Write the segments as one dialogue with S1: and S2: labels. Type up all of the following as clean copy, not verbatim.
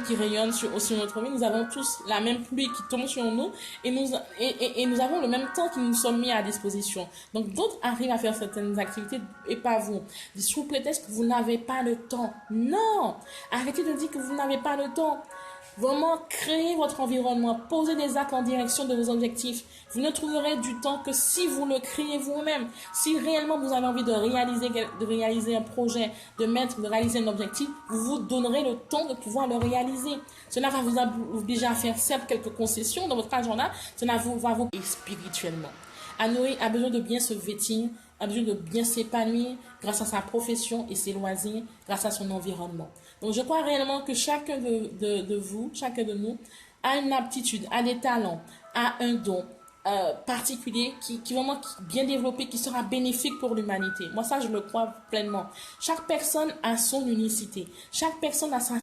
S1: qui rayonne sur notre vie. Nous avons tous la même pluie qui tombe sur nous et nous avons le même temps qui nous sommes mis à disposition. Donc d'autres arrivent à faire certaines activités et pas vous. Sous prétexte que vous n'avez pas le temps. Non! Arrêtez de dire que vous n'avez pas le temps. Vraiment, créez votre environnement, posez des actes en direction de vos objectifs. Vous ne trouverez du temps que si vous le créez vous-même. Si réellement vous avez envie de réaliser un projet, de réaliser un objectif, vous vous donnerez le temps de pouvoir le réaliser. Cela va vous obliger à faire certes quelques concessions dans votre agenda, cela va vous et spirituellement. Anoé a besoin de bien se vêtir, a besoin de bien s'épanouir grâce à sa profession et ses loisirs, grâce à son environnement. Donc je crois réellement que chacun de vous, chacun de nous, a une aptitude, a des talents, a un don particulier qui vraiment bien développé, qui sera bénéfique pour l'humanité. Moi ça je le crois pleinement. Chaque personne a son unicité, chaque personne a sa...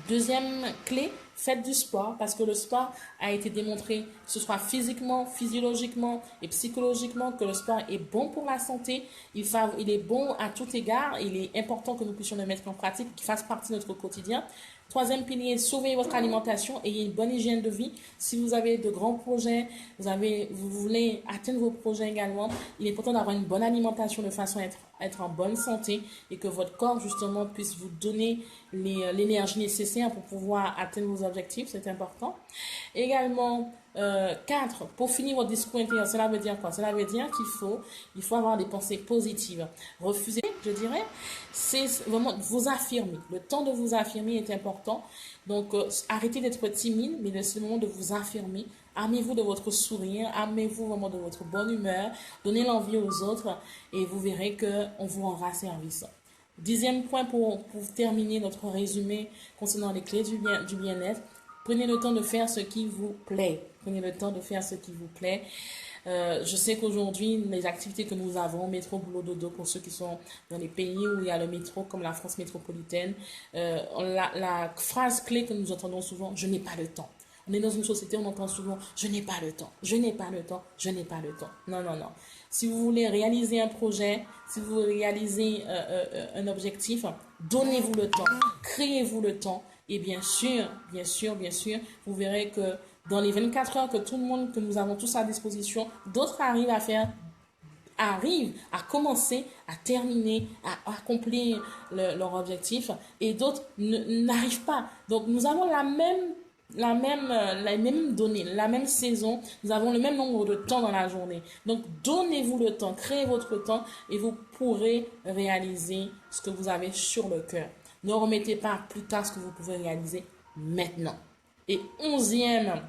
S1: Deuxième clé, faites du sport parce que le sport a été démontré, que ce soit physiquement, physiologiquement et psychologiquement, que le sport est bon pour la santé. Il est bon à tout égard. Il est important que nous puissions le mettre en pratique, qu'il fasse partie de notre quotidien. Troisième pilier, surveillez votre alimentation, ayez une bonne hygiène de vie. Si vous avez de grands projets, vous voulez atteindre vos projets également, il est important d'avoir une bonne alimentation de façon à être en bonne santé et que votre corps justement puisse vous donner l'énergie nécessaire pour pouvoir atteindre vos objectifs, c'est important. Également, 4, pour finir votre discours intérieur, cela veut dire quoi? Cela veut dire qu'il faut avoir des pensées positives. Refuser, je dirais, c'est vraiment vous affirmer. Le temps de vous affirmer est important. Donc, arrêtez d'être timide, mais c'est le moment de vous affirmer. Armez-vous de votre sourire, armez-vous vraiment de votre bonne humeur, donnez l'envie aux autres et vous verrez qu'on vous rendra service. 10e point pour terminer notre résumé concernant les clés du bien-être. Prenez le temps de faire ce qui vous plaît. Prenez le temps de faire ce qui vous plaît. Je sais qu'aujourd'hui, les activités que nous avons, métro, boulot, dodo, pour ceux qui sont dans les pays où il y a le métro, comme la France métropolitaine, la phrase clé que nous entendons souvent, je n'ai pas le temps. On est dans une société, on entend souvent, je n'ai pas le temps, je n'ai pas le temps, je n'ai pas le temps. Non, non, non. Si vous voulez réaliser un projet, si vous voulez réaliser un objectif, donnez-vous le temps, créez-vous le temps. Et bien sûr, vous verrez que dans les 24 heures que nous avons tous à disposition, d'autres arrivent à commencer, à terminer, à accomplir leur objectif et d'autres n'arrivent pas. Donc nous avons la même donnée, la même saison, nous avons le même nombre de temps dans la journée. Donc donnez-vous le temps, créez votre temps et vous pourrez réaliser ce que vous avez sur le cœur. Ne remettez pas plus tard ce que vous pouvez réaliser maintenant. Et 11e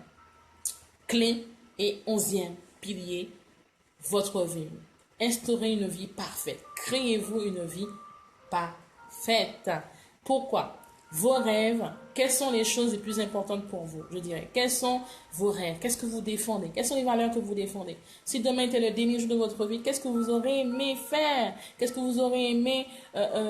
S1: clé et 11e pilier, votre vie. Instaurez une vie parfaite. Créez-vous une vie parfaite. Pourquoi? Vos rêves, quelles sont les choses les plus importantes pour vous? Je dirais, quels sont vos rêves? Qu'est-ce que vous défendez? Quelles sont les valeurs que vous défendez? Si demain était le dernier jour de votre vie, qu'est-ce que vous aurez aimé faire? Qu'est-ce que vous aurez aimé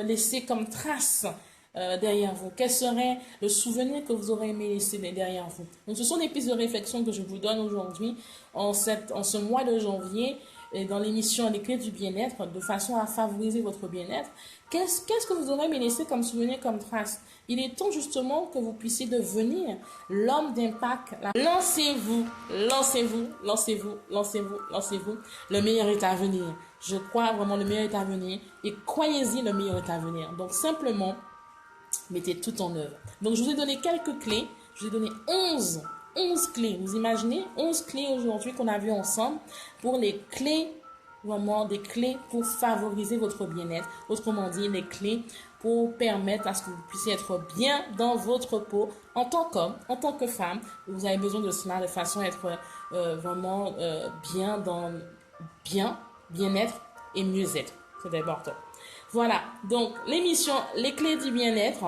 S1: laisser comme trace derrière vous? Quel serait le souvenir que vous aurez aimé laisser derrière vous? Donc, ce sont des pistes de réflexion que je vous donne aujourd'hui en ce mois de janvier et dans l'émission Les clés du bien-être, de façon à favoriser votre bien-être. Qu'est-ce que vous aurez aimé laisser comme souvenir, comme trace? Il est temps justement que vous puissiez devenir l'homme d'impact. Lancez-vous, lancez-vous, lancez-vous, lancez-vous, lancez-vous. Le meilleur est à venir. Je crois vraiment le meilleur est à venir et croyez-y, le meilleur est à venir. Donc simplement, mettez tout en œuvre. Donc je vous ai donné quelques clés. Je vous ai donné 11 clés. Vous imaginez 11 clés aujourd'hui qu'on a vues ensemble pour les clés, vraiment des clés pour favoriser votre bien-être. Autrement dit, les clés pour permettre à ce que vous puissiez être bien dans votre peau en tant qu'homme, en tant que femme. Vous avez besoin de cela de façon à être vraiment bien-être et mieux-être. C'est important. Voilà, donc l'émission Les clés du bien-être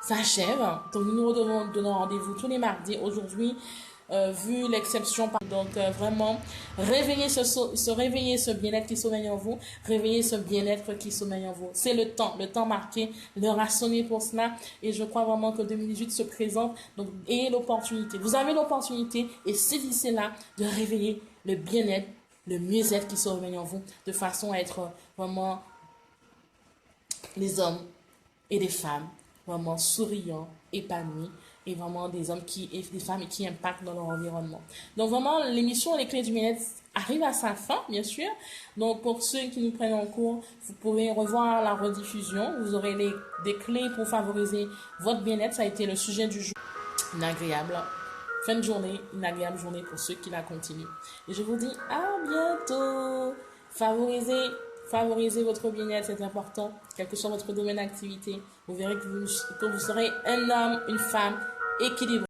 S1: s'achève. Donc nous nous donnons rendez-vous tous les mardis. Aujourd'hui, vu l'exception, donc vraiment réveillez ce bien-être qui sommeille en vous, réveillez ce bien-être qui sommeille en vous. C'est le temps marqué, l'heure a sonné pour cela et je crois vraiment que 2018 se présente donc et l'opportunité. Vous avez l'opportunité et saisissez-la de réveiller le bien-être, le mieux-être qui sommeille en vous de façon à être vraiment les hommes et les femmes vraiment souriants, épanouis, et vraiment des hommes et des femmes qui impactent dans leur environnement. Donc vraiment, l'émission Les Clés du Bien-être arrive à sa fin, bien sûr. Donc pour ceux qui nous prennent en cours, vous pouvez revoir la rediffusion. Vous aurez des clés pour favoriser votre bien-être. Ça a été le sujet du jour. Une agréable fin de journée, une agréable journée pour ceux qui la continuent. Et je vous dis à bientôt. Favorisez votre bien-être, c'est important, quel que soit votre domaine d'activité. Vous verrez que vous serez un homme, une femme équilibré.